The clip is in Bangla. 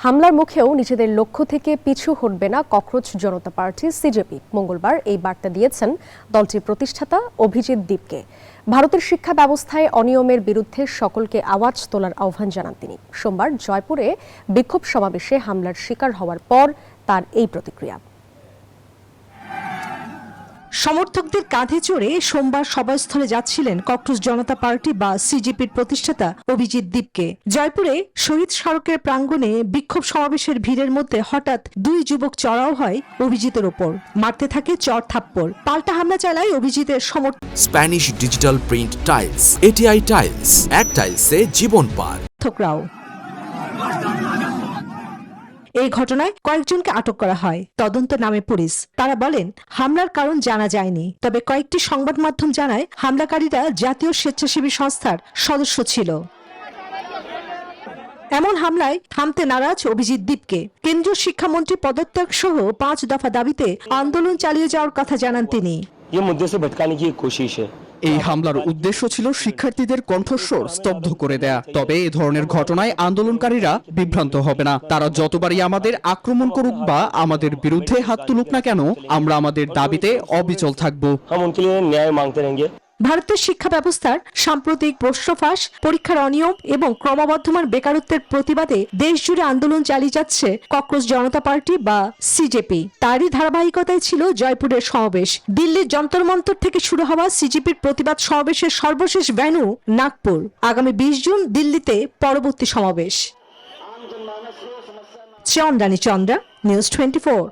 হামলার মুখেও নিজেদের লক্ষ্য থেকে পিছু হটবে না ককরোচ জনতা পার্টি সিজেপি। মঙ্গলবার এই বার্তা দিয়েছেন দলটির প্রতিষ্ঠাতা অভিজিৎ দীপকে। ভারতের শিক্ষা ব্যবস্থায় অনিয়মের বিরুদ্ধে সকলকে আওয়াজ তোলার আহ্বান জানান তিনি। সোমবার জয়পুরে বিক্ষোভ সমাবেশে হামলার শিকার হওয়ার পর তার এই প্রতিক্রিয়া। সমর্থকদের কাঁধে চড়ে সোমবার সভাস্থলে যাচ্ছিলেন ককরোচ জনতা পার্টি বা সিজেপির প্রতিষ্ঠাতা অভিজিৎ দীপকে। জয়পুরে শহীদ সড়কের প্রাঙ্গণে বিক্ষোভ সমাবেশের ভিড়ের মধ্যে হঠাৎ দুই যুবক চড়াও হয় অভিজিতের ওপর। মারতে থাকে চড় থাপ্পড়। পাল্টা হামলা চালায় অভিজিতের Spanish digital print tiles, ATI tiles, এক টাইলসে জীবন পার। সমর্থকরাও। এই ঘটনায় কয়েকজনকে আটক করা হয়। তদন্ত নামে পুলিশ। তারা বলেন হামলার কারণ জানা যায়নি, তবে কয়েকটি সংবাদ মাধ্যম জানায় হামলাকারীরা জাতীয় স্বেচ্ছাসেবী সংস্থার সদস্য ছিল। এমন হামলায় থামতে নারাজ অভিজিৎ দীপকে। কেন্দ্রীয় শিক্ষামন্ত্রী পদত্যাগ সহ 5 দফা দাবিতে আন্দোলন চালিয়ে যাওয়ার কথা জানান তিনি। এই হামলার উদ্দেশ্য ছিল শিক্ষার্থীদের কণ্ঠস্বর স্তব্ধ করে দেয়া। তবে এ ধরনের ঘটনায় আন্দোলনকারীরা বিভ্রান্ত হবে না। তারা যতবারই আমাদের আক্রমণ করুক বা আমাদের বিরুদ্ধে হাত তুলুক না কেন, আমরা আমাদের দাবিতে অবিচল থাকব। ভারতের শিক্ষা ব্যবস্থার সাম্প্রতিক প্রশ্ন ফাঁস, পরীক্ষার অনিয়ম এবং ক্রমবর্ধমান বেকারত্বের প্রতিবাদে দেশ জুড়ে আন্দোলন চালিয়ে যাচ্ছে ককরোচ জনতা পার্টি বা সিজেপি। তারই ধারাবাহিকতায় ছিল জয়পুরের সমাবেশ। দিল্লির যন্তর মন্তর থেকে শুরু হওয়া সিজেপির প্রতিবাদ সমাবেশের সর্বশেষ ভেন্যু নাগপুর। আগামী 20 জুন দিল্লিতে পরবর্তী সমাবেশ। চন্দ্রানী চন্দ্রা, নিউজ 24।